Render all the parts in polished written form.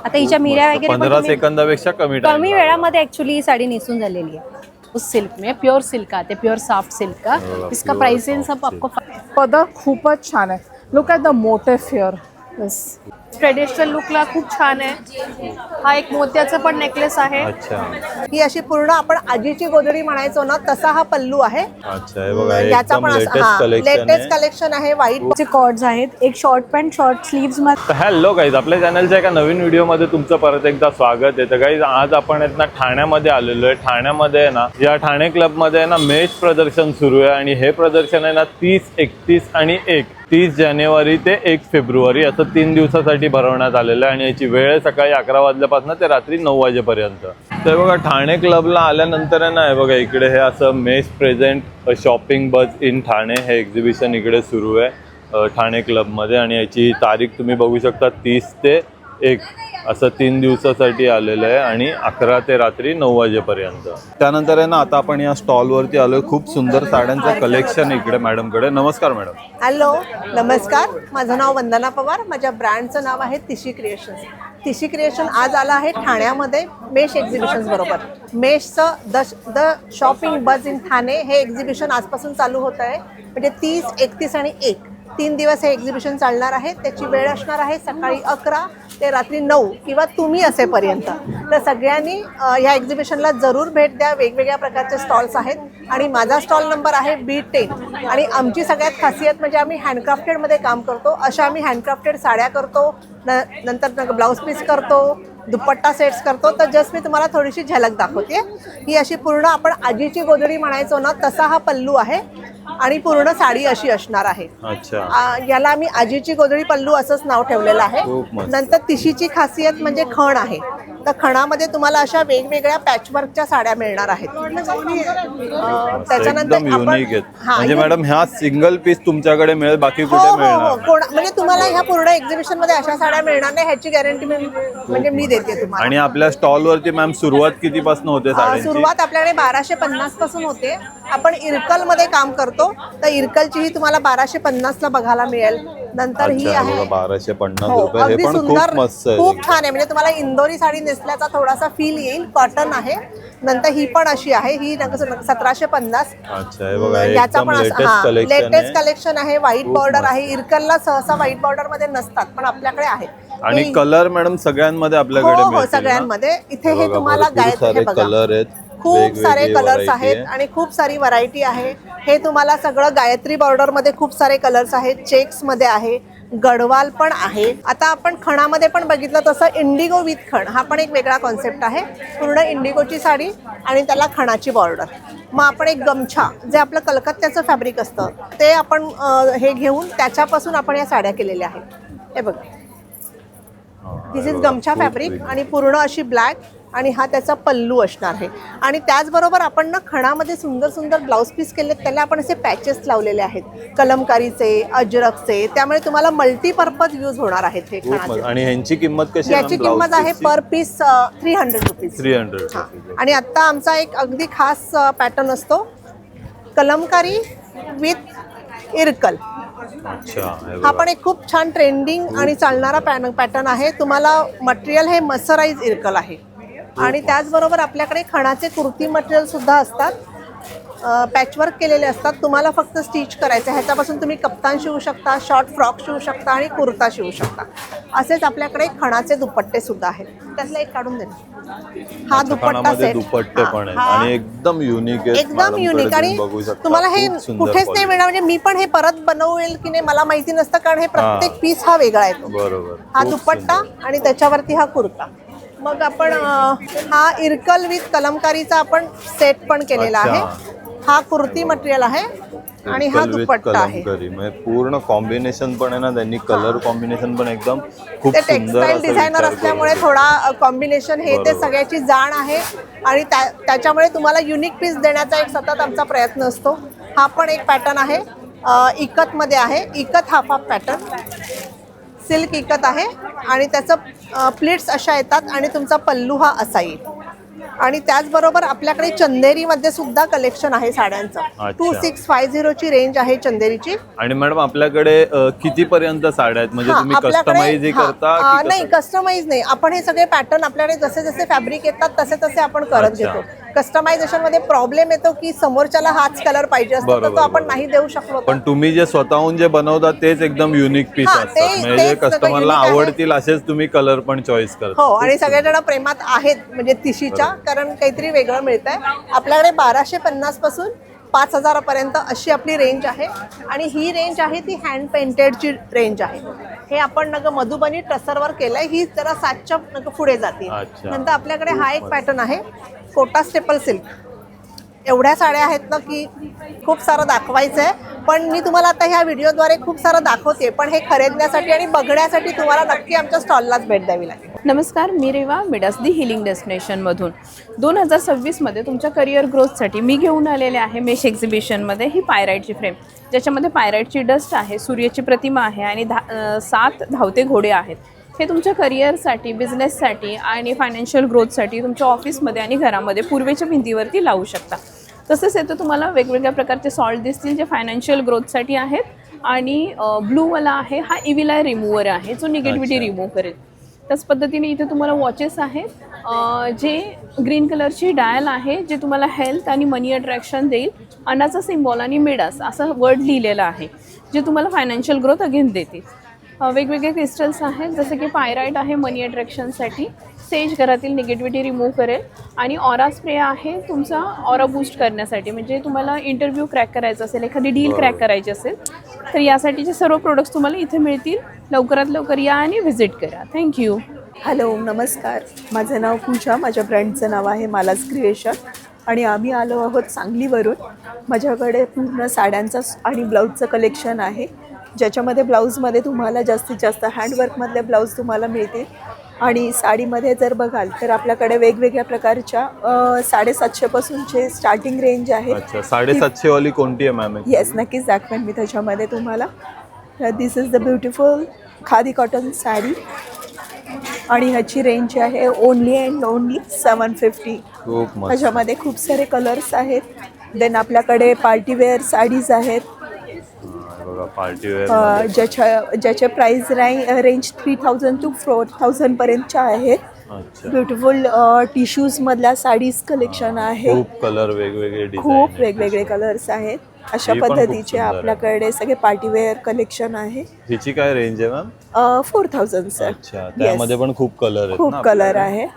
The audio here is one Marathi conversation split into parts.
आता हिच्या मिऱ्या वगैरे 15 सेकंदापेक्षा कमी वेळामध्ये ऍक्च्युली ही साडी नेसून झालेली है। उस सिल्क में प्योर सिल्क आते, प्योर सॉफ्ट सिल्क का। इसका प्राइसिंग सब आपको पदर खूपच छान आहे। Look at the motif here. Yes, traditional Lukla खूप छान आहे। हा एक मोत्याचा पण नेकलेस आहे। अच्छा ही अशी पूर्ण आपण आजीची गोधडी म्हणायचो ना, तसा हा पल्लू आहे। अच्छा, हे बघा याचा एकदम पण लेटेस्ट कलेक्शन आहे। व्हाईट कॉर्ड्स आहेत, एक शॉर्ट पॅन्ट शॉर्ट स्लीव्स मध्ये। तर हॅलो गाईज, आपल्या चॅनलच्या एका नवीन व्हिडिओमध्ये तुमचं परत एकदा स्वागत आहे। तर गाईज आज आपण आहेत ना ठाण्यामध्ये आलेलो आहे। ठाण्यामध्ये आहे ना, या ठाणे क्लबमध्ये आहे ना मेष प्रदर्शन सुरू आहे आणि हे प्रदर्शन आहे ना 30, 31 आणि 30 जानेवारी ते 1 फेब्रुवारी असं 3 दिवसासाठी भरवण्यात आलेलं आहे आणि याची वेळ सकाळी 11 वाजल्यापासून ते रात्री 9 वाजेपर्यंत। तर बघा ठाणे क्लबला आल्यानंतर आहे ना, हे बघा इकडे हे असं मेष प्रेझेंट शॉपिंग बज इन ठाणे हे एक्झिबिशन इकडे सुरू आहे ठाणे क्लबमध्ये आणि याची तारीख तुम्ही बघू शकता 30 ते 1 असं 3 दिवसासाठी आलेलं आहे आणि 11 ते रात्री 9 वाजेपर्यंत। त्यानंतर आहे ना, आता आपण या स्टॉलवरती आलोय। खूप सुंदर साड्यांचं कलेक्शन इकडे मॅडमकडे। नमस्कार मॅडम। हॅलो, नमस्कार। माझं नाव वंदना पवार। माझ्या ब्रँडचं नाव आहे तिशी क्रिएशन्स। तिशी क्रिएशन आज आला आहे ठाण्यामध्ये मेष एक्झिबिशन्स बरोबर। मेषचं द शॉपिंग बज इन ठाणे हे एक्झिबिशन आजपासून चालू होत आहे, म्हणजे 30, 31 आणि 1 3 दिवस हे एक्झिबिशन चालणार आहे। त्याची वेळ असणार आहे सकाळी 11 ते रात्री 9 किंवा तुम्ही असेपर्यंत। तर सगळ्यांनी ह्या एक्झिबिशनला जरूर भेट द्या। वेगवेगळ्या प्रकारचे स्टॉल्स आहेत आणि माझा स्टॉल नंबर आहे B10 आणि आमची सगळ्यात खासियत म्हणजे आम्ही हँडक्राफ्टेडमध्ये काम करतो। अशा आम्ही हँडक्राफ्टेड साड्या करतो, नंतर ब्लाऊज पीस करतो, दुपट्टा सेट्स करतो। तर जस्ट मी तुम्हाला थोडीशी झलक दाखवते। ही अशी पूर्ण आपण आजीची गोधडी म्हणायचो ना, तसा हा पल्लू आहे आणि पूर्ण साडी अशी असणार आहे। अच्छा, याला आम्ही आजीची गोधडी पल्लू असंच नाव ठेवलेलं आहे। नंतर तिशीची खासियत म्हणजे खण आहे। तर खणामध्ये तुम्हाला अशा वेगवेगळ्या पॅचवर्कच्या साड्या मिळणार आहेत। त्याच्यानंतर म्हणजे मॅडम ह्या सिंगल पीस तुमच्याकडे मिळेल, बाकी कुठे मिळणार? म्हणजे तुम्हाला ह्या पूर्ण एक्झिबिशन मध्ये अशा साड्या मिळणार नाही ह्याची गॅरंटी म्हणजे मी देते तुम्हाला। आणि आपल्या स्टॉल वरती मॅम सुरुवात कितीपासून होते साड्यांची? सुरुवात आपल्याकडे 1250 पासून होते। आपण इरकल मध्ये काम करतो, तर इरकलची ही तुम्हाला 1250 ला बघायला मिळेल। नंतर ही आहे 1250 रुपये। हे अगदी पण खूप सुंदर, मस्त आहे, खूप छान आहे। म्हणजे तुम्हाला इंदोरी साडी नेसल्याचा थोडासा फील येईल। कॉटन आहे। नंतर ही पण अशी आहे, ही 1750। अच्छा, हे बघा याचा पण लेटेस्ट कलेक्शन कलेक्शन आहे। व्हाईट बॉर्डर आहे। इरकलला सहसा व्हाईट बॉर्डर मध्ये नसतात, पण आपल्याकडे आहे। आणि कलर मॅडम सगळ्यांमध्ये आपल्याकडे हो, सगळ्यांमध्ये। इथे हे तुम्हाला कलर आहेत, खूप सारे कलर्स आहेत आणि खूप सारी व्हरायटी आहे। हे तुम्हाला सगळं गायत्री बॉर्डर मध्ये खूप सारे कलर्स आहेत, चेक्स मध्ये आहे, गडवाल पण आहे। आता आपण खणामध्ये पण बघितलं तसं इंडिगो विथ खण हा पण एक वेगळा कॉन्सेप्ट आहे। पूर्ण इंडिगोची साडी आणि त्याला खणाची बॉर्डर। मग आपण एक गमछा, जे आपलं कलकत्त्याचं फॅब्रिक असतं ते आपण हे घेऊन त्याच्यापासून आपण या साड्या केलेल्या आहेत। हे बघा, दिस इज गमछा फॅब्रिक आणि पूर्ण अशी ब्लॅक आणि हा त्याचा पल्लू असणार आहे। आणि त्याचबरोबर आपण ना खणामध्ये सुंदर सुंदर ब्लाऊज पीस केलेत, त्याला आपण असे पॅचेस लावलेले आहेत कलमकारीचे, अजरकचे, त्यामुळे तुम्हाला मल्टीपर्पज यूज होणार आहेत हे खणाचे। आणि ह्यांची किंमत कशी? याची किंमत आहे पर पीस 300 रुपीज। 300। आणि आता आमचा एक अगदी खास पॅटर्न असतो, कलमकारी विथ इरकल। हा पण एक खूप छान ट्रेंडिंग आणि चालणारा पॅटर्न आहे। तुम्हाला मटेरियल हे मर्सराइज इरकल आहे आणि त्याचबरोबर आपल्याकडे खणाचे कुर्ती मटेरियल सुद्धा असतात, पॅचवर्क केलेले असतात। तुम्हाला फक्त स्टिच करायचं। ह्याच्यापासून तुम्ही कप्तान शिवू शकता, शॉर्ट फ्रॉक शिवू शकता आणि कुर्ता शिवू शकता। असेच आपल्याकडे खणाचे दुपट्टे सुद्धा आहेत। त्यातला एक काढून दे। हा दुपट्टा सेट, दुपट्टे पण आहेत आणि एकदम युनिक आहे, एकदम युनिक। आणि तुम्हाला हे कुठेच नाही मिळणार, म्हणजे मी पण हे परत बनवेल की नाही मला माहिती नसतं, कारण हे प्रत्येक पीस हा वेगळा येतो। बरोबर, हा दुपट्टा आणि त्याच्यावरती हा कुर्ता। मग आपण हा इरकल विथ कलमकारीचा आपण सेट पण केलेला आहे। हा कुर्ती मटेरियल आहे आणि हा दुपट्टा आहे। पूर्ण कॉम्बिनेशन पण आहे ना, त्यांनी कलर कॉम्बिनेशन पण एकदम खूप ते सुंदर। टेक्सटाईल डिझायनर असल्यामुळे थोडा कॉम्बिनेशन हे ते सगळ्याची जाण आहे आणि त्याच्यामुळे तुम्हाला युनिक पीस देण्याचा एक सतत आमचा प्रयत्न असतो। हा पण एक पॅटर्न आहे, इकत मध्ये आहे। इकत हाफ हाफ पॅटर्न, सिल्क इकत आहे आणि त्याचं प्लेट्स अशा येतात आणि तुमचा पल्लू हा असा येईल। आणि त्याचबरोबर आपल्याकडे चंदेरीमध्ये सुद्धा कलेक्शन आहे साड्यांचं. अच्छा. 2650 ची रेंज आहे चंदेरीची. आणि मॅडम आपल्याकडे किती पर्यंत साड्या आहेत म्हणजे तुम्ही कस्टमाइज करता की नाही, कस्टमाइज नाही. आपण हे सगळे पॅटर्न आपल्याकडे जसे जसे फॅब्रिक येतात तसे तसे आपण करत अच्छा. घेतो. कस्टमायझेशन मध्ये प्रॉब्लेम येतो की समोरच्याला हाच कलर पाहिजे असतो, तर बरोबर, तो आपण बरोबर. नाही देऊ शकलो. पण तुम्ही जे स्वतःहून जे बनवता तेच एकदम युनिक पीस हा, असतात ते- म्हणजे तेच सगळं कस्टमरला unique आहे. आवडतील असेच तुम्ही कलर पण चॉईस करता. हो, आणि सगळेजण प्रेमात आहेत म्हणजे तिशीच्या, कारण काहीतरी वेगळं मिळतंय. आपल्याकडे 1250 पासून 5000 पर्यंत अशी आपली रेंज आहे. आणि ही रेंज आहे ती हँड पेंटेडची रेंज आहे. हे आपण नग मधुबनी टसरवर केलंय. ही जरा 7च्या नग पुढे जाते. अच्छा. नंतर आपल्याकडे हा एक पॅटर्न आहे कोटा स्टेपल सिल्क. एवढ्या साड्या आहेत ना की खूप सारं दाखवायचं आहे, पण मी तुम्हाला आता ह्या व्हिडिओद्वारे खूप सारं दाखवते. पण हे खरेदण्यासाठी आणि बघण्यासाठी तुम्हाला नक्की आमच्या स्टॉललाच भेट द्यावी लागेल. नमस्कार, मी रेवा मिडास दी हिलिंग डेस्टिनेशनमधून 2026मध्ये तुमच्या करिअर ग्रोथसाठी मी घेऊन आलेले आहे मेश एक्झिबिशनमध्ये ही पायराईटची फ्रेम, ज्याच्यामध्ये पायराईटची डस्ट आहे, सूर्याची प्रतिमा आहे आणि 7 धावते घोडे आहेत. हे तुमच्या करिअरसाठी, बिझनेससाठी आणि फायनान्शियल ग्रोथसाठी तुमच्या ऑफिसमध्ये आणि घरामध्ये पूर्वेच्या भिंतीवरती लावू शकता. तसेच येतं तुम्हाला वेगवेगळ्या प्रकारचे सॉल्ट दिसतील जे फायनान्शियल ग्रोथसाठी आहेत. आणि ब्लूवाला आहे हा इव्हिल रिमूव्हर आहे जो निगेटिव्हिटी रिमूव्ह करेल. त्याच पद्धतीने इथे तुम्हाला वॉचेस आहेत जे ग्रीन कलरची डायल आहे जे तुम्हाला हेल्थ आणि मनी अट्रॅक्शन देईल. अन्नाचा सिम्बॉल आणि मिडास असं वर्ड लिहिलेलं आहे जे तुम्हाला फायनान्शियल ग्रोथ अगेन देतील. वेगवेगळे क्रिस्टल्स आहेत जसं की पायराईट आहे मनी अट्रॅक्शनसाठी, सेज घरातील निगेटिव्हिटी रिमूव्ह करेल. आणि ऑरा स्प्रे आहे तुमचा ऑरा बूस्ट करण्यासाठी, म्हणजे तुम्हाला इंटरव्ह्यू क्रॅक करायचा असेल, एखादी डील क्रॅक करायची असेल तर यासाठीचे सर्व प्रोडक्ट्स तुम्हाला इथे मिळतील. लवकरात लवकर या आणि व्हिजिट करा. थँक्यू. हॅलो, नमस्कार. माझं नाव पूजा. माझ्या ब्रँडचं नाव आहे मालाज क्रिएशन आणि आम्ही आलो आहोत सांगलीवरून. माझ्याकडे पूर्ण साड्यांचं आणि ब्लाऊजचं कलेक्शन आहे, ज्याच्यामध्ये ब्लाऊजमध्ये तुम्हाला जास्तीत जास्त हँडवर्कमधले ब्लाऊज तुम्हाला मिळतील. आणि साडीमध्ये जर बघाल तर आपल्याकडे वेगवेगळ्या प्रकारच्या 750 पासूनचे स्टार्टिंग रेंज आहे. अच्छा, 750 वाली कोणती आहे मॅम? येस, नक्कीच दाखवेन मी त्याच्यामध्ये तुम्हाला. This is the beautiful khadi cotton sari आणि ह्याची रेंज आहे ओनली अँड ओनली 750. खूप मस्त. ह्याच्यामध्ये खूप सारे कलर्स आहेत. देन आपल्याकडे पार्टीवेअर साडीज आहेत पार्टीवेअर ज्याचे प्राइस रेंज 3000 to 4000 पर्यंतच्या आहेत. अच्छा, ब्युटिफुल टिश्यूजमधल्या साडीज कलेक्शन आहे. खूप कलर वेगवेगळे डिझाइन, खूप वेगवेगळे कलर्स आहेत. अशा ही पण खूप पद्धतीचे सुंदर आहे. आपल्याकडे सगळे पार्टीवेअर कलेक्शन आहे. हिची काय रेंज आहे मॅम? 4000 सर. अच्छा, त्यामध्ये पण खूप कलर आहेत खूप ना कलर आपल्याकडे? आहे.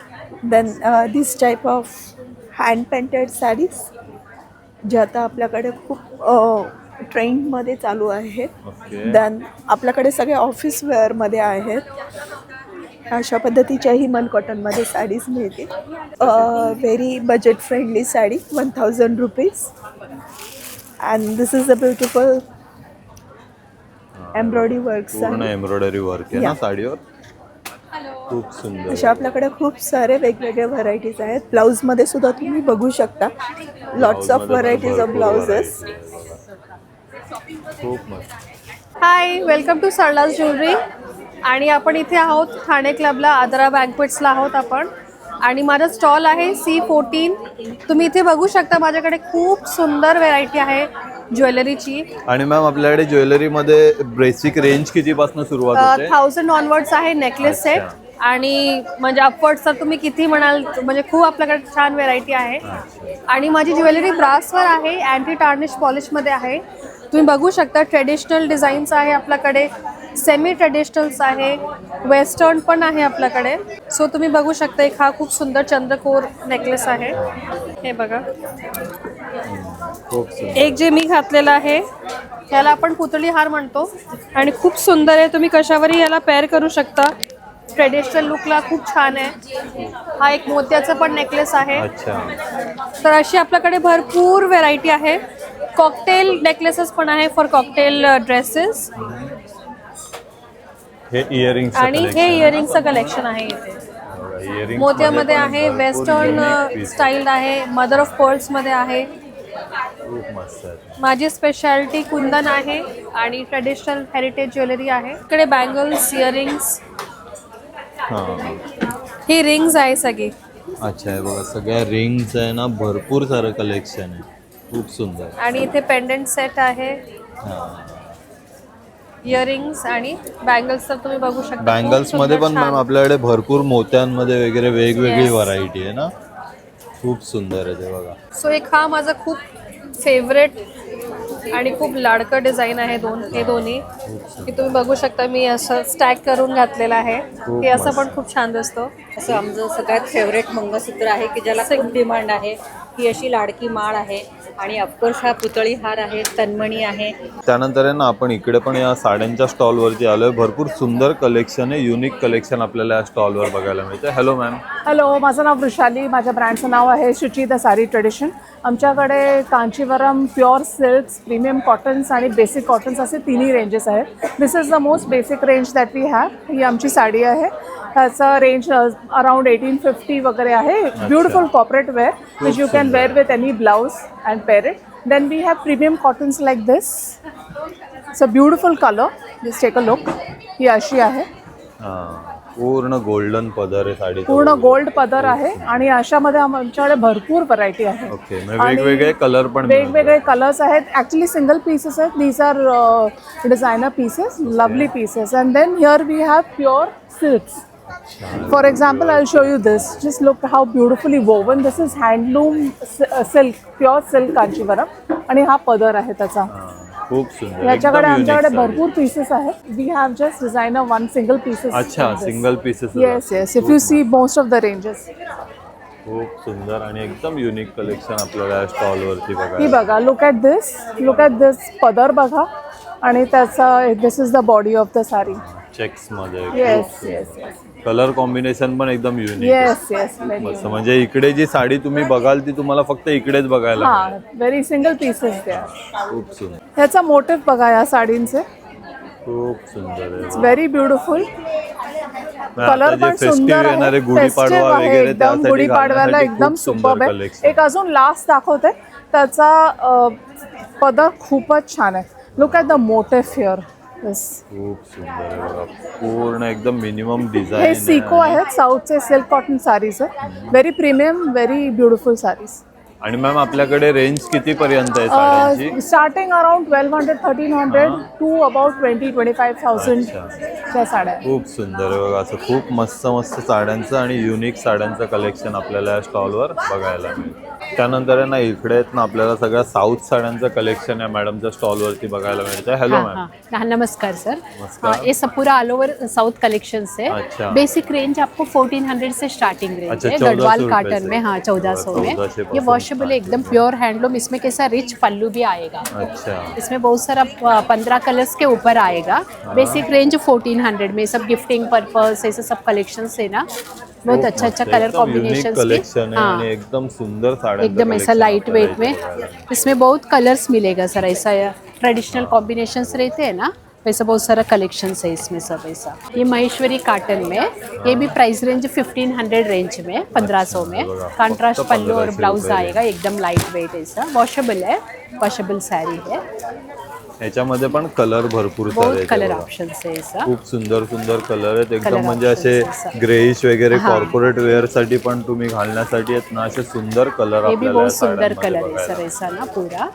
Then this type of hand painted saris जे आता आपल्याकडे खूप ट्रेंडमध्ये चालू आहेत. ओके. देन आपल्याकडे सगळे ऑफिस वेअरमध्ये आहेत. अशा पद्धतीच्या हिमल कॉटनमध्ये साडीज मिळतील. Very budget friendly sari 1000 rupees. And this is a beautiful embroidery work. पूर्ण एम्ब्रॉयडरी वर्क आहे ना Yeah. साडीवर. खूप सुंदर. अशा आपल्याकडे खूप सारे वेगवेगळे व्हरायटीज आहेत. ब्लाऊजमध्ये सुद्धा तुम्ही बघू शकता. लॉट्स ऑफ ब्लाऊजमध्ये पण व्हरायटीज ऑफ भरपूर ब्लाउजेस. variety आहे बघा. खूप मस्त. हाय, वेलकम टू सरलाज ज्वेलरी. आणि आपण इथे आहोत ठाणे क्लबला, आदरा बँक्वेट्सला आहोत आपण. आणि माझा स्टॉल आहे C14. तुम्ही इथे बघू शकता माझ्याकडे खूप सुंदर व्हेरायटी आहे ज्वेलरीची. आणि मॅम आपल्याकडे ज्वेलरीमध्ये बेसिक रेंज कितीपासून सुरुवात होते? 1000 ऑनवर्ड्स आहे नेकलेस सेट. आणि म्हणजे अपवर्ड्स तर तुम्ही किती म्हणाल, म्हणजे खूप आपल्याकडे छान व्हेरायटी आहे. आणि माझी ज्वेलरी ब्रासवर आहे, अँटी टार्निश पॉलिशमध्ये आहे. तुम्ही बघू शकता ट्रेडिशनल डिझाईन्स आहे आपल्याकडे, सेमी ट्रेडिशनल्स आहे, वेस्टर्न पण आहे आपल्याकडे. सो तुम्ही बघू शकता एक हा खूप सुंदर चंद्रकोर नेकलेस आहे. हे बघा, खूप सुंदर. एक जे मी घातलेलं आहे ह्याला आपण पुतळी हार म्हणतो आणि खूप सुंदर आहे. तुम्ही कशावरही याला पेअर करू शकता. ट्रेडिशनल लुकला खूप छान आहे. हा एक मोत्याचा पण नेकलेस आहे. अच्छा, तर अशी आपल्याकडे भरपूर व्हेरायटी आहे. कॉकटेल नेकलेसेस पण आहे फॉर कॉकटेल ड्रेसेस. हे इयरिंग्स आणि हे इयरिंगचं कलेक्शन आहे इथे. मोत्यामध्ये आहे, वेस्टर्न स्टाईल आहे, मदर ऑफ पर्ल्समध्ये आहे. खूप मस्त आहे. माझी स्पेशालिटी कुंदन आहे आणि ट्रेडिशनल हेरिटेज ज्वेलरी आहे. इकडे बँगल्स, इयरिंग्स, हां, ही रिंग्स आहे सगळी. अच्छा हे बघा सगळ्या रिंग्स आहे ना, भरपूर सारं कलेक्शन आहे, खूप सुंदर. आणि इथे पेंडंट सेट आहे, इयरिंग्स आणि बँगल्स तर तुम्ही बघू शकता. बँगल्स मध्ये पण मॅम आपल्याकडे भरपूर मोत्यांमध्ये वगैरे वेगवेगळी व्हरायटी आहे ना, खूप सुंदर आहे ते बघा. सो एक हा माझा खूप फेवरेट आणि खूप लाडकं डिझाईन आहे हे दोन्ही की तुम्ही बघू शकता. मी असं स्टॅक करून घातलेलं आहे, हे असं पण खूप छान दिसतो. असं आमचं सगळ्यात फेवरेट मंगळसूत्र आहे की ज्याला खूप डिमांड आहे. ही अशी लाडकी माळ आहे आणि ऑफकोर्स हा पुतळी हार आहे, तन्मणी आहे. त्यानंतर आहे ना आपण इकडे पण या साड्यांच्या स्टॉलवरती आलोय. भरपूर सुंदर कलेक्शन आहे, युनिक कलेक्शन आपल्याला या स्टॉलवर बघायला मिळते. Hello ma'am. हॅलो, माझं नाव वृषाली, माझ्या ब्रँडचं नाव आहे शुची द साडी ट्रेडिशन. आमच्याकडे Kanchivaram, pure silks, premium cottons आणि बेसिक कॉटन्स असे तिन्ही रेंजेस आहेत. This is the most basic range that we have. ही आमची साडी आहे, ह्याचा रेंज अराउंड 1850 वगैरे आहे. Beautiful corporate wear which you can wear with any blouse and pair it. Then we have premium cottons like this. It's a beautiful color. Just take a look. ही अशी आहे. पूर्ण गोल्डन पदर आहे साडी, पूर्ण गोल्ड पदर आहे आणि अशामध्ये आमच्याकडे भरपूर व्हरायटी आहे. ओके, वेगवेगळे कलर पण वेगवेगळे कलर्स आहेत. ॲक्च्युली सिंगल पीसेस आहेत. These are designer pieces, lovely pieces. And then here we have pure silks. For example, I'll show you this. Just look how beautifully woven. This is handloom silk, pure silk Kanchivaram. आणि हा पदर आहे त्याचा. खूप सुंदर. याच्याकडे आमच्याकडे भरपूर पीसेस आहेत. We have just designer one single pieces. अच्छा, single pieces. Yes yes. If you see most of the ranges. खूप सुंदर आणि एकदम युनिक कलेक्शन आपल्याला स्टॉल वरती बघा. ही बघा, लुक ॲट दिस पदर बघा आणि त्याचा this is the body of the sari. Checks मध्ये. Yes yes yes. Colour combination पण एकदम युनिक. Yes yes. मस्त. म्हणजे इकडे जी साडी तुम्ही बघाल ती तुम्हाला फक्त इकडेच बघायला हा, व्हेरी सिंगल पीसेस द्या. खूप सुंदर. ह्याचा मोटिव्ह बघा या साडींचे. खूप सुंदर आहे. It's very beautiful. कलर पण सुंदर आहे. गुढीपाडवा वगैरे एकदम गुढीपाडव्याला एकदम सुपर्ब आहे. एक अजून लास्ट दाखवते. त्याचा पदर खूपच छान आहे. Look at the motive here. खूप सुंदर आहे बघा. पूर्ण एकदम मिनिमम हे डिझाईन. सिको आहेत, साऊथचे सिल्क कॉटन साडीज आहे. Very premium, very beautiful sarees. आणि मॅम आपल्याकडे रेंज किती पर्यंत आहे साड्यांची? स्टार्टिंग अराउंड 1200-1300 टू अबाउट 20,000-25,000 च्या साड्या. खूप सुंदर आहे बघा. असं खूप मस्त मस्त साड्यांचं आणि युनिक साड्यांचं कलेक्शन आपल्याला या स्टॉलवर बघायला मिळेल. त्यानंतर आहे ना इकडे आहेत ना आपल्याला सगळ्या साऊथ साड्यांचं कलेक्शन या मॅडमच्या स्टॉलवरती बघायला मिळतं. Hello ma'am. नमस्कार सर. ये सब पूरा ऑल ओवर साउथ कलेक्शन से. अच्छा. बेसिक रेंज आपको 1400 से स्टार्टिंग रेंज अच्छा, है. गढ़वाल कॉटन में. हाँ, 1400 में. ये वॉशेबल है, एकदम प्योर हैंडलूम. इसमें कैसा रिच पल्लू भी आएगा. अच्छा. इसमें बहुत सारा 15 कलर्स के ऊपर आएगा. बेसिक रेंज 1400 में. सब गिफ्टिंग पर्पस ऐसे सब कलेक्शन है ना. बहुत अच्छा कलर कॉम्बिनेशन कलेक्शन है आणि एकदम सुंदर साड़ी. एकदम ऐसा लाइट वेट में. इसमें बहुत कलर्स मिलेगा सर. ऐसा ट्रेडिशनल कॉम्बिनेशंस रहते हैं ना, वैसा बहुत सारा कलेक्शंस है इसमें सब ऐसा. ये महेश्वरी कॉटन में. ये भी प्राइस रेंज 1500 रेंज में, 1500 में. कॉन्ट्रास्ट पल्लू और ब्लाउज आएगा, एकदम लाइट वेट ऐसा. वॉशेबल है, वॉशेबल साड़ी है. याच्यामध्ये पण कलर भरपूर सारे बहुत कलर ऑप्शंस है ऐसा. खूप सुंदर सुंदर कलर आहेत एकदम. म्हणजे असे ग्रेइश वगैरे कॉर्पोरेट वेअर साठी पण तुम्ही घालण्यासाठी आहेत ना, असे सुंदर कलर ये भी आपल्याला बहुत सुंदर कलर है सर ऐसा ना पूरा.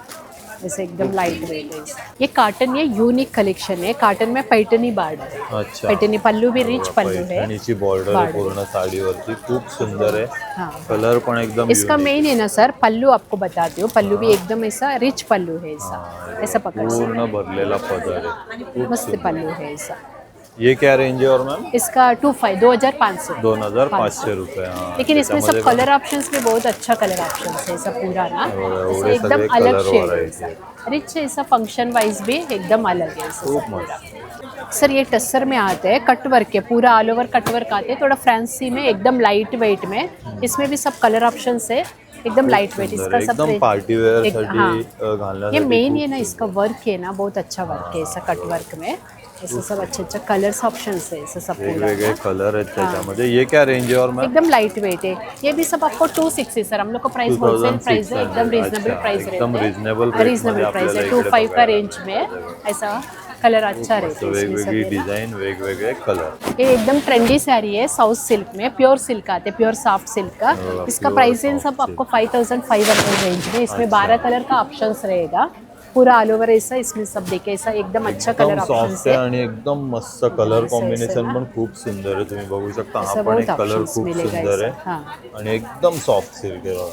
ऐसे एकदम लाइट वेट है. ये कॉटन, ये यूनिक कलेक्शन है. कॉटन में पैठनी बॉर्डर है. अच्छा. पैठनी पल्लू भी रिच पल्लू है. पैठणीची बॉर्डर आहे पूर्ण साडीवरती. खूप सुंदर आहे. हाँ. कलर पण एकदम इसका मेन है ना सर पल्लू. आपको बताती हूँ, पल्लू भी एकदम ऐसा रिच पल्लू है ऐसा. ऐसा पकड़ सकते पूर्ण भरलेला पदर आहे. हैं. मस्त पल्लू है ऐसा. ये क्या रेंज है और मैम? इसका 2500 2500 रुपये. लेकिन इसमें सब कलर ऑप्शंस में बहुत अच्छा कलर ऑप्शंस है सब पूरा ना. एवढे एकदम सगळे अलग कलर शेड व्हरायटी है. रिच ऐसा फंक्शन वाइज भी एकदम अलग है ऐसा खूप सब पूरा. मस्त. सर ये टस्सर में आते हैं, कट वर्क के पूरा ऑल ओवर कट वर्क आते हैं. थोड़ा फैंसी में, एकदम लाइट वेट में. इसमें भी सब कलर ऑप्शंस है, एकदम लाइट वेट. इसका सब एकदम पार्टी वेअर साठी हाँ. घालण्यासाठी. ये मेन है ना इसका वर्क है ना, बहुत अच्छा वर्क है ऐसा कट वर्क में. ऐसा सब अच्छे कलर्स ऑप्शंस है ऐसा सब पूरा. वेगवेगळे कलर आहेत त्याच्यामध्ये. ये क्या रेंज है और मैम? एकदम लाइट वेट है. ये भी सब आपको 260 सर. हम लोग का प्राइस होलसेल प्राइस है, एकदम रीजनेबल प्राइस एकदम रहता है. रीजनेबल रीजनेबल प्राइस है. 25 का रेंज में ऐसा कलर अच्छा रहता है इसमें वेगवेगळी सभी ना। डिझाईन, वेगवेगळे कलर. ये एकदम ट्रेंडी साड़ी है साउथ सिल्क में, प्योर सिल्क आते हैं, प्योर सॉफ्ट सिल्क का। इसका pure प्राइस रेंज soft सब आपको 5500 रेंज में। इसमें 12 कलर का ऑप्शंस रहेगा, पूरा ऑल ओवर ऐसा इसमें सब देखिए, ऐसा एकदम अच्छा कलर एकदम ऑप्शंस सॉफ्ट आहे है। आणि एकदम मस्त कलर ऐसा कॉम्बिनेशन ना? पण खूप सुंदर आहे. तुम्ही बघू शकता हा ऐसा पण एक बहुत कलर options खूप मिलेगा सुंदर ऐसा, आहे हाँ। आणि एकदम सॉफ्ट सिल्क आहे बघा.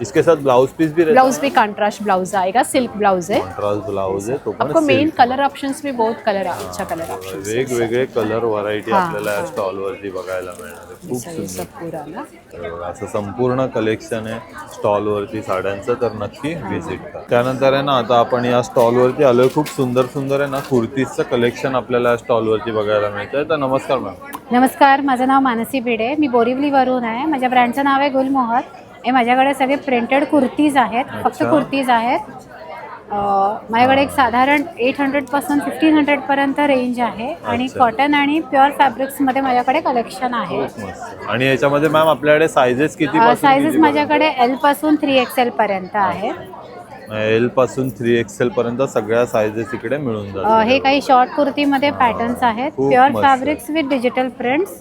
इसके साथ ब्लाउज पीस भी रहता ब्लाउज भी कंट्रास्ट ब्लाउज आएगा, सिल्क ब्लाउज है। कॉन्ट्रास्ट ब्लाउज आहे तो पण आपको मेन silk. कलर ऑप्शंस में बहुत कलर अच्छा कलर ऑप्शंस है। वेगवेगळे कलर व्हरायटी हा, आपल्याला या हा. स्टॉल वरती बघायला मिळणार आहे. खूप ऐसा ये सुंदर. सब पूरा ना। हे बघा, असं संपूर्ण कलेक्शन आहे स्टॉल वरती साड्यांचं, तर नक्की व्हिजिट करा. त्यानंतर आहे ना आता आपण या स्टॉल वरती आलोय. खूप सुंदर सुंदर आहे ना कुर्तीजचं कलेक्शन आपल्याला या स्टॉल वरती बघायला मिळतंय. तर नमस्कार मॅम. नमस्कार, माझं नाव मानसी भिडे, मी बोरिवलीवरून आहे. माझ्या ब्रँडचं नाव आहे गुलमोहर. हे माझ्याकडे सगळे प्रिंटेड कुर्तीज आहेत, फक्त अच्छा. कुर्तीज आहेत. माझ्याकडे एक साधारण 800पासून 1500पर्यंत रेंज आहे आणि अच्छा. कॉटन आणि प्युअर फॅब्रिक्समध्ये माझ्याकडे कलेक्शन आहे. मस्त. आणि याच्यामध्ये मॅम आपल्याकडे सायझेस किती सायझेस माझ्याकडे L पासून 3XL पर्यंत आहे. L पासून 3XL पर्यंत सगळ्या सायझेस इकडे मिळून जातात. हे काही शॉर्ट कुर्तीमध्ये पॅटर्न्स आहेत, खूप प्युअर मस्त. Fabrics with digital prints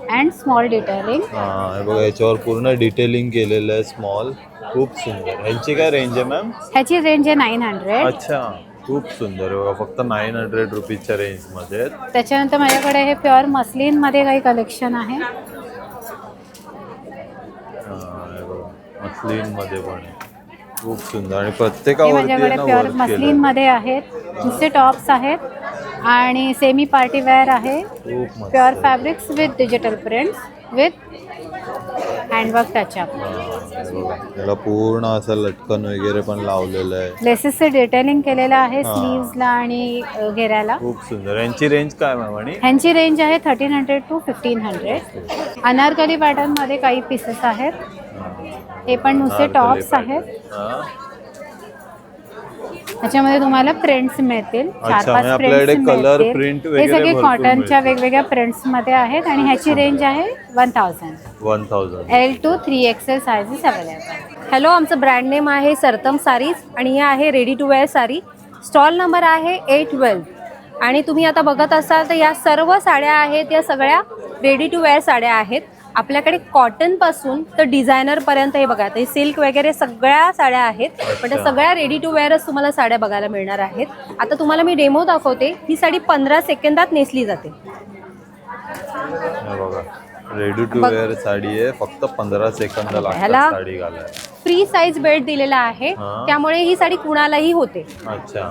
and small detailing. हा हे बघा, याच्यावर पूर्ण डिटेलिंग केलेलं आहे स्मॉल. खूप सुंदर. ह्यांची काय रेंज आहे मॅम? ह्याची रेंज आहे 900. अच्छा, खूप सुंदर आहे बघा. फक्त 900 रुपीजच्या रेंज मध्ये आहेत. त्याच्यानंतर माझ्याकडे हे प्युअर मस्लिनमध्ये काही कलेक्शन आहे. हे बघा, मस्लिन मध्ये पण आहे. खूप सुंदर. आणि हे प्रत्येकावरती माझ्याकडे ना प्युअर वर्क केलंय. मस्लिनमध्ये आहेत, नुसते टॉप्स आहेत आणि सेमी पार्टी वेअर आहे. खूप मस्त. Pure fabrics with digital prints with handwork touch-up. हे बघा, त्याला पूर्ण असं लटकन वगैरे पण लावलेलं आहे. लेसेसचे डिटेलिंग केलेलं आहे हा. स्लीव्सला आणि घेऱ्याला. खूप सुंदर. यांची रेंज काय मॅम? आणि ह्यांची रेंज आहे 1300 to 1500. अनारकली पॅटर्नमध्ये काही पीसेस आहेत. हे पण नुसते टॉप्स आहेत. हा. त्याच्यामध्ये तुम्हाला प्रिंट्स मिळतील, अच्छा, 4-5 म्हणजे आपल्याकडे प्रिंट्स color मिळतील. print हे वगैरे सगळे भरपूर कॉटनच्या मिळतील. वेगवेगळ्या प्रिंट्स मध्ये आहेत आणि ह्याची रेंज आहे 1000. 1000. L to 3XL sizes available. Hello, आमचं ब्रँड नेम आहे सरतम सारीज आणि हे आहे ready to wear sari. Stall number आहे 812 आणि तुम्ही आता बघत असाल तर या सर्व साड्या आहेत, या सगळ्या रेडी टू वेअर साड्या आहेत. आपल्याकडे कॉटनपासून तर डिझायनरपर्यंत हे बघा, ते सिल्क वगैरे सगळ्या साड्या आहेत, पण त्या सगळ्या रेडी टू वेअरच तुम्हाला साड्या बघायला मिळणार आहेत. आता तुम्हाला मी डेमो दाखवते. ही साडी 15 सेकंदात नेसली जाते. हे बघा, रेडी टू वेअर साडी आहे. फक्त 15 सेकंद ह्याला लागतात साडी घालायला. फ्री साईज बेल्ट दिलेला आहे, हा. त्यामुळे ही साडी कुणालाही होते. अच्छा,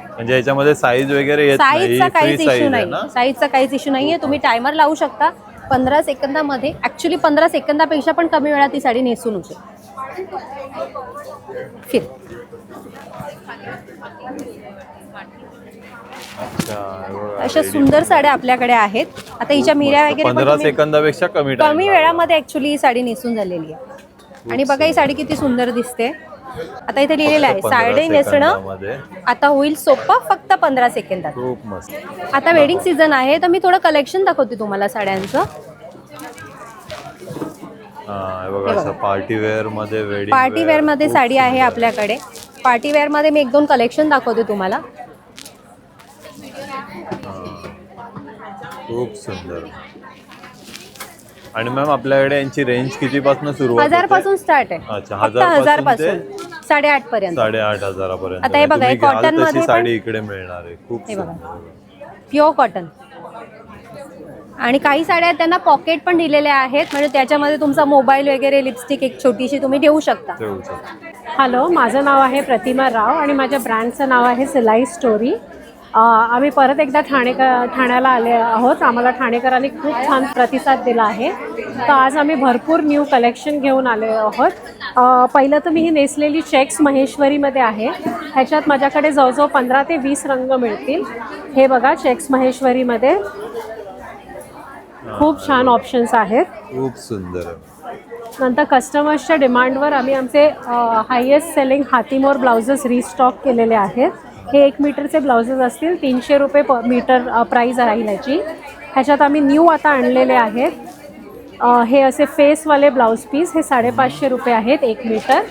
म्हणजे याच्यामध्ये साईज वगैरे येत नाही. साईजचा काहीच फ्री इश्यू साईज आहे नाही, ना? साईजचा काहीच इश्यू नाहीये. तुम्ही टायमर लावू शकता. 15 सेकंदामध्ये, ऍक्च्युली 15 सेकंदापेक्षा पण कमी वेळात ती साडी नेसून होते. फिर अच्छा, हे बघा, अशा ready सुंदर to साड्या आपल्याकडे आहेत. आता हिच्या मिऱ्या मस्त. वगैरे पण 15 तुम्ही सेकंदापेक्षा कमी time कमी लागला. वेळामध्ये ऍक्च्युली ही साडी नेसून झालेली आहे. आणि बघा ही साडी किती सुंदर दिसते. आता इथे लिहिलेलं आहे, फक्त 15 साडी नेसणं सेकंदामध्ये. आता होईल सोपं फक्त 15 सेकंदात. खूप मस्त. आता वेडिंग सीझन आहे, तर मी थोडं कलेक्शन दाखवते तुम्हाला साड्यांचं. हा, हे बघा, असं पार्टी वेअर मध्ये वेडिंग पार्टी वेअर मध्ये साडी आहे आपल्याकडे. पार्टी वेअर मध्ये मी 1-2 कलेक्शन दाखवते तुम्हाला. खूप सुंदर. आणि मॅम आपल्याकडे यांची रेंज किती पासून सुरुवात 1000 पासून स्टार्ट आहे. अच्छा, फक्त 1000 1000 पासून पासून 8.5 पर्यंत. 8,500 पर्यंत. आता हे बघा, हे cotton मध्ये पण- साडी इकडे मिळणार आहे. खूप हे बघा. सुंदर. Pure cotton. आणि काही साड्या आहेत त्यांना पॉकेट पण दिलेले आहेत, म्हणजे त्याच्यामध्ये तुमचा मोबाईल वगैरे, लिपस्टिक एक छोटीशी तुम्ही ठेवू शकता. ठेवू शकतो. हॅलो, माझं नाव आहे प्रतिमा राव आणि माझ्या ब्रँडचं नाव आहे सिलाई स्टोरी. आम्ही परत एकदा ठाण्याला आले आहोत. आम्हाला ठाणेकरांनी खूप छान प्रतिसाद दिला आहे, तर आज आम्ही भरपूर न्यू कलेक्शन घेऊन आले आहोत. पहिलं तर मी ही नेसलेली चेक्स महेश्वरीमध्ये आहे. ह्याच्यात माझ्याकडे जवळजवळ 15 ते 20 रंग मिळतील. हे बघा, चेक्स महेश्वरीमध्ये खूप छान ऑप्शन्स आहेत. खूप सुंदर आहे. नंतर कस्टमर्सच्या डिमांडवर आम्ही आमचे हायेस्ट सेलिंग हातीमोर ब्लाउजेस रिस्टॉक केलेले आहेत. हे 1 मीटरचे ब्लाउजेस असतील, 300 रुपये पर मीटर प्राईज राहील ह्याची. ह्याच्यात आम्ही न्यू आता आणलेले आहेत. हे असे फेसवाले ब्लाऊज पीस, हे 550 रुपये आहेत 1 मीटर.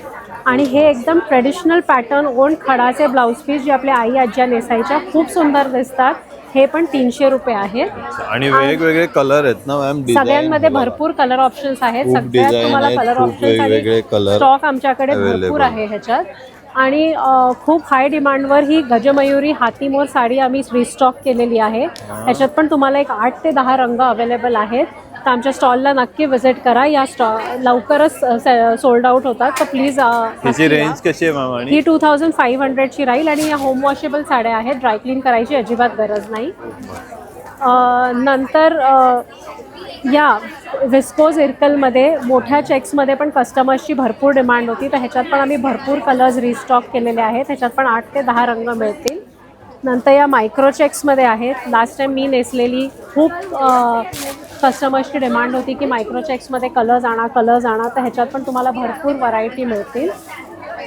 आणि हे एकदम ट्रेडिशनल पॅटर्न ओन खडाचे ब्लाऊज पीस जे आपल्या आई आज्या नेसायच्या, खूप सुंदर दिसतात. हे पण 300 रुपये आहेत. आणि वेगवेगळे कलर आहेत ना मॅम? सगळ्यांमध्ये भरपूर कलर ऑप्शन्स आहेत. सगळ्यात तुम्हाला कलर ऑप्शन्स आणि स्टॉक आमच्याकडे भरपूर आहे ह्याच्यात. आणि खूप हाय डिमांडवर ही गजमयुरी हातीमोर साडी आम्ही रिस्टॉक केलेली आहे. ह्याच्यात पण तुम्हाला एक 8 ते 10 रंग अवेलेबल आहेत. तर आमच्या स्टॉलला नक्की व्हिजिट करा. या लवकरच सोल्ड आउट होतात, तर प्लीज. त्याची रेंज कशी आहे मॅम? ही 2500ची राहील आणि या होम वॉशेबल साड्या आहेत. ड्रायक्लीन करायची अजिबात गरज नाही. नंतर या विस्कोज इरकलमध्ये मोठ्या चेक्समध्ये पण कस्टमर्सची भरपूर डिमांड होती, तर ह्याच्यात पण आम्ही भरपूर कलर्स रिस्टॉक केलेले आहेत. ह्याच्यात पण 8 ते 10 रंग मिळतील. नंतर या मायक्रो चेक्समध्ये आहेत. लास्ट टाईम मी नेसलेली खूप कस्टमर्सची डिमांड होती की मायक्रो चेक्समध्ये कलर्स आणा. तर ह्याच्यात पण तुम्हाला भरपूर व्हरायटी मिळतील.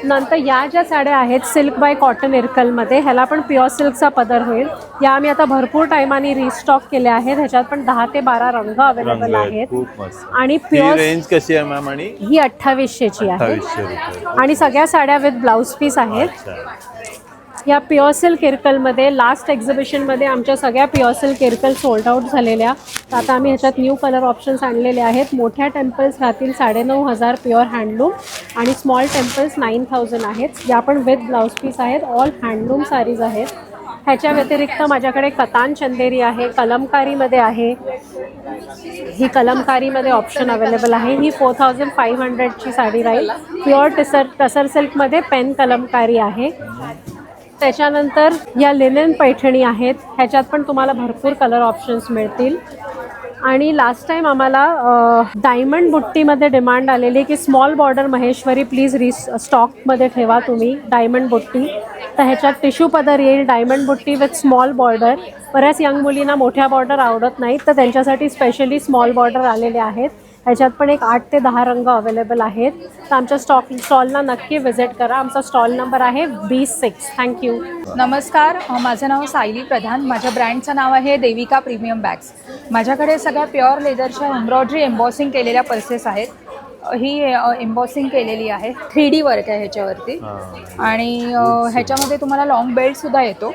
नंतर या ज्या साड्या आहेत सिल्क बाय कॉटन इरकलमध्ये, ह्याला पण प्युअर सिल्कचा पदर होईल. या आम्ही आता भरपूर टायमाने रिस्टॉक केल्या आहेत. ह्याच्यात पण 10 ते 12 रंग अवेलेबल आहेत. आणि प्युअर रेंज कशी आहे मॅम? आणि ही 2800ची आहे. 2800 रुपये. आणि सगळ्या साड्या विथ ब्लाऊज पीस आहेत. या प्युअर सिल्क इरकलमध्ये लास्ट एक्झिबिशनमध्ये आमच्या सगळ्या pure silk Irkal sold out झालेल्या. तर आता आम्ही ह्याच्यात न्यू कलर ऑप्शन्स आणलेले आहेत. मोठ्या टेम्पल्स राहतील 9500 प्युअर हँडलूम आणि स्मॉल टेम्पल्स 9000 आहेत. या पण विथ ब्लाऊज पीस आहेत. ऑल हँडलूम साडीज आहेत. ह्याच्या व्यतिरिक्त माझ्याकडे कतान चंदेरी आहे, कलमकारीमध्ये आहे. ही कलमकारीमध्ये ऑप्शन अवेलेबल आहे. ही 4500ची साडी राहील. प्युअर टसर सिल्कमध्ये पेन कलमकारी आहे. त्याच्यानंतर या लिनेन पैठणी आहेत. ह्याच्यात पण तुम्हाला भरपूर कलर ऑप्शन्स मिळतील. आणि लास्ट टाईम आम्हाला डायमंड बुट्टीमध्ये डिमांड आलेली की स्मॉल बॉर्डर महेश्वरी प्लीज स्टॉकमध्ये ठेवा तुम्ही डायमंड बुट्टी. तर ह्याच्यात टिश्यू पदर येईल, डायमंड बुट्टी विथ स्मॉल बॉर्डर. बऱ्याच यंग मुलींना मोठ्या बॉर्डर आवडत नाहीत, तर त्यांच्यासाठी स्पेशली स्मॉल बॉर्डर आलेले आहेत. ह्याच्यात पण एक 8 ते 10 रंग अवेलेबल आहेत. तर आमच्या स्टॉलला नक्की व्हिजिट करा. आमचा स्टॉल नंबर आहे B6. थँक्यू. नमस्कार, माझं नाव सायली प्रधान. माझ्या ब्रँडचं नाव आहे देविका प्रीमियम बॅग्स. माझ्याकडे सगळ्या प्युअर लेदरच्या एम्ब्रॉयडरी एम्बॉसिंग केलेल्या पर्सेस आहेत. ही एम्बॉसिंग केलेली आहे. 3D वर्क आहे ह्याच्यावरती. आणि ह्याच्यामध्ये तुम्हाला लॉंग बेल्ट सुद्धा येतो.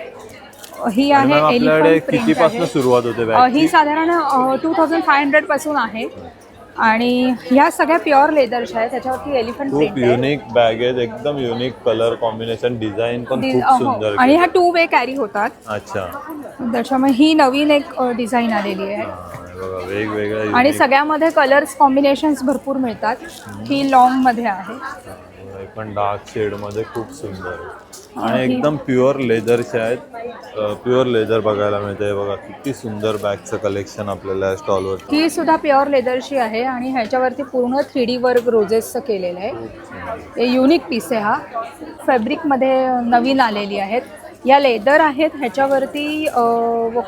ही आहे एलिफंट प्रिंट आहे. सुरुवात होते ही साधारण 2500 पासून आहे. आणि ह्या सगळ्या प्युअर लेदरच्या आहेत. त्याच्यावरती एलिफंट प्रिंट आहे. युनिक बॅग आहेत, एकदम युनिक कलर कॉम्बिनेशन, डिझाईन पण खूप सुंदर. आणि ह्या 2 वे कॅरी होतात. अच्छा. त्याच्यामुळे ही नवीन एक डिझाईन आलेली आहे. वेगवेगळ्या आणि सगळ्यामध्ये कलर्स कॉम्बिनेशन्स भरपूर मिळतात. ही लॉंग मध्ये आहे. पण डार्क शेड मध्ये खूप सुंदर आहे. आणि एकदम प्युअर लेदरचे आहेत. प्युअर लेदर बघायला मिळते. बघा किती सुंदर बॅगचं कलेक्शन आपल्याला स्टॉलवर. ही सुद्धा प्युअर लेदरची आहे आणि ह्याच्यावरती पूर्ण 3D वर्क रोजेसचं केलेलं आहे. हे युनिक पीस आहे. हा फॅब्रिकमध्ये नवीन आलेली आहेत. या लेदर आहेत. ह्याच्यावरती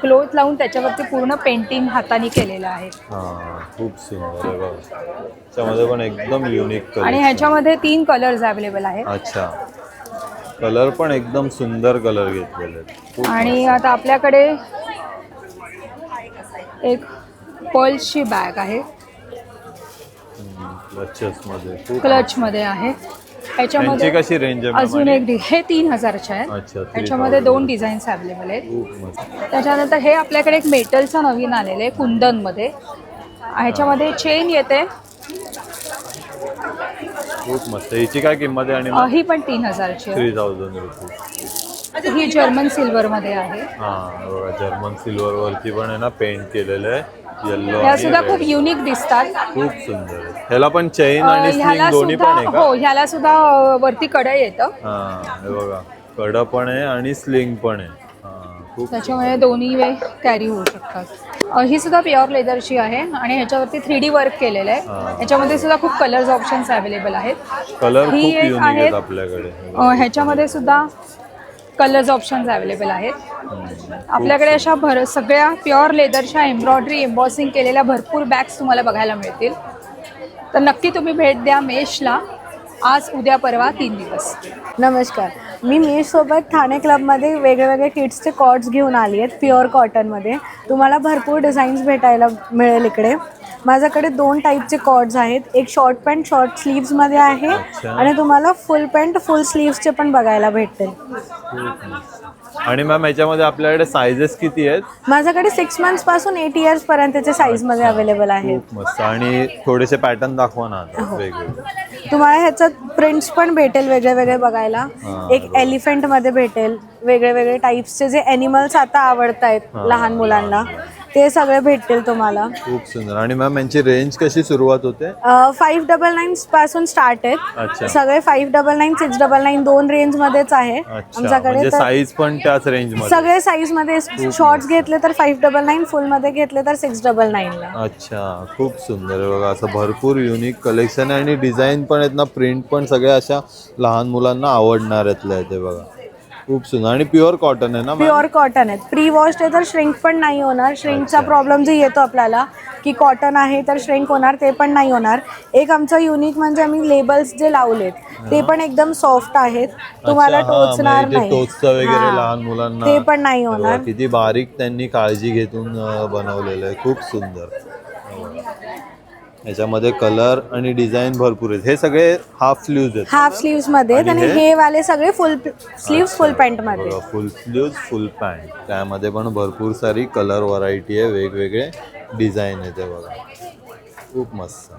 क्लोथ लावून त्याच्यावरती पूर्ण पेंटिंग हाताने केलेलं आहे. खूप सुंदर आहे बघा. त्याच्यामध्ये पण एकदम युनिक. आणि ह्याच्यामध्ये 3 कलर्स अवेलेबल आहेत. अच्छा. कलर पण एकदम सुंदर कलर घेतलेले आहेत. आणि आता आपल्याकडे एक पर्ल्सची बॅग आहे. क्लच मध्ये आहे. ह्याच्यामध्ये कशी रेंज आहे? अजून एक हे 3000चे आहे. ह्याच्यामध्ये 2 डिझाईन्स अवेलेबल आहेत. त्याच्यानंतर हे आपल्याकडे एक मेटलचं नवीन आलेलं आहे कुंदनमध्ये. ह्याच्यामध्ये चेन येते. खूप मस्त. हिची काय किंमत आहे? आणि ही पण 3000ची आहे. 3000 रुपये. ही जर्मन सिल्वर मध्ये आहे. बघा जर्मन सिल्वर वरती पण आहे ना पेंट केलेलं आहे. येलो. ह्या सुद्धा खूप युनिक दिसतात. खूप सुंदर आहे. ह्याला पण चेन आणि स्लिंग दोन्ही पण आहे का? हो, ह्याला सुद्धा वरती कड येतं. हे बघा कड पण आहे आणि स्लिंग पण आहे. त्याच्यामुळे दोन्ही वे कॅरी होऊ शकतात. ही सुद्धा प्युअर लेदरची आहे आणि ह्याच्यावरती 3D वर्क केलेलं आहे. ह्याच्यामध्ये सुद्धा खूप कलर्स ऑप्शन्स अवेलेबल आहेत. कलर ही खूप एक युनिक आहेत. आहेत आपल्याकडे. ह्याच्यामध्ये सुद्धा कलर्स ऑप्शन्स अवेलेबल आहेत. आपल्याकडे अशा सगळ्या प्युअर लेदरच्या एम्ब्रॉयडरी एम्बॉसिंग केलेल्या भरपूर बॅग्स तुम्हाला बघायला मिळतील. तर नक्की तुम्ही भेट द्या मेशला. आज उद्या परवा 3 दिवस. नमस्कार, मी मेशसोबत ठाणे क्लबमध्ये वेगवेगळे किड्सचे कॉर्ड्स घेऊन आली आहेत प्युअर कॉटनमध्ये. तुम्हाला भरपूर डिझाईन्स भेटायला मिळेल इकडे. माझ्याकडे 2 टाईपचे कॉर्ड्स आहेत. एक शॉर्ट पॅन्ट शॉर्ट स्लीव्समध्ये आहे अच्छा. आणि तुम्हाला फुल पॅन्ट फुल स्लीव्सचे पण बघायला भेटतील. आणि मॅम याच्यामध्ये आपल्याकडे सायझेस किती आहेत? माझ्याकडे 6 मंथ्स पासून 8 इयर्स पर्यंतचे साईजमध्ये अवेलेबल आहेत. खूप मस्त. आणि थोडेसे पॅटर्न दाखवा ना आता वेगवेगळे. तुम्हाला ह्याच्यात प्रिंट्स पण भेटेल वेगळे वेगळे बघायला. एक एलिफंट मध्ये भेटेल, वेगळे वेगळे टाईप्सचे जे एनिमल्स आता आवडत आहेत लहान मुलांना ते सगळे भेटतील तुम्हाला. खूप सुंदर. आणि मॅम यांची रेंज कशी सुरुवात होते? 599 पासून स्टार्ट आहेत. अच्छा. सगळे 599 699 दोन रेंज मध्येच आहे आमच्याकडे. म्हणजे तर साईज पण त्याच रेंज मध्ये? सगळे साईज मध्ये. शॉर्ट्स घेतले तर 599, फुल मध्ये घेतले तर 699 ला. अच्छा, खूप सुंदर आहे बघा. असं भरपूर युनिक कलेक्शन आहे आणि डिझाईन पण आहेत ना, प्रिंट पण सगळ्या अशा लहान मुलांना आवडणार आहेत ते बघा. खूप सुंदर. आणि प्युअर कॉटन आहे ना? प्युअर कॉटन आहे. प्री वॉश्ड आहे तर श्रिंक पण नाही होणार. श्रिंकचा प्रॉब्लेम जो येतो आपल्याला की कॉटन आहे तर श्रिंक होणार, ते पण नाही होणार. एक आमचं युनिक म्हणजे आम्ही लेबल्स जे लावलेत ते पण एकदम सॉफ्ट आहेत, तुम्हाला टोचणार नाही. टोचतं वगैरे लहान मुलांना ते पण नाही होणार. किती बारीक त्यांनी काळजी घेतून बनवलेलं आहे. खूप सुंदर. याच्यामध्ये कलर आणि डिझाईन भरपूर आहेत. हे सगळे हाफ स्लीव्ज आहेत? हाफ स्लीव्स मध्ये. आणि हे वाले सगळे फुल स्लीव्स फुल पॅन्ट मध्ये. फुल स्लीव्ज फुल पॅन्ट. त्यामध्ये पण भरपूर सारी कलर व्हरायटी आहे, वेगवेगळे डिझाईन आहे ते बघा. खूप मस्त.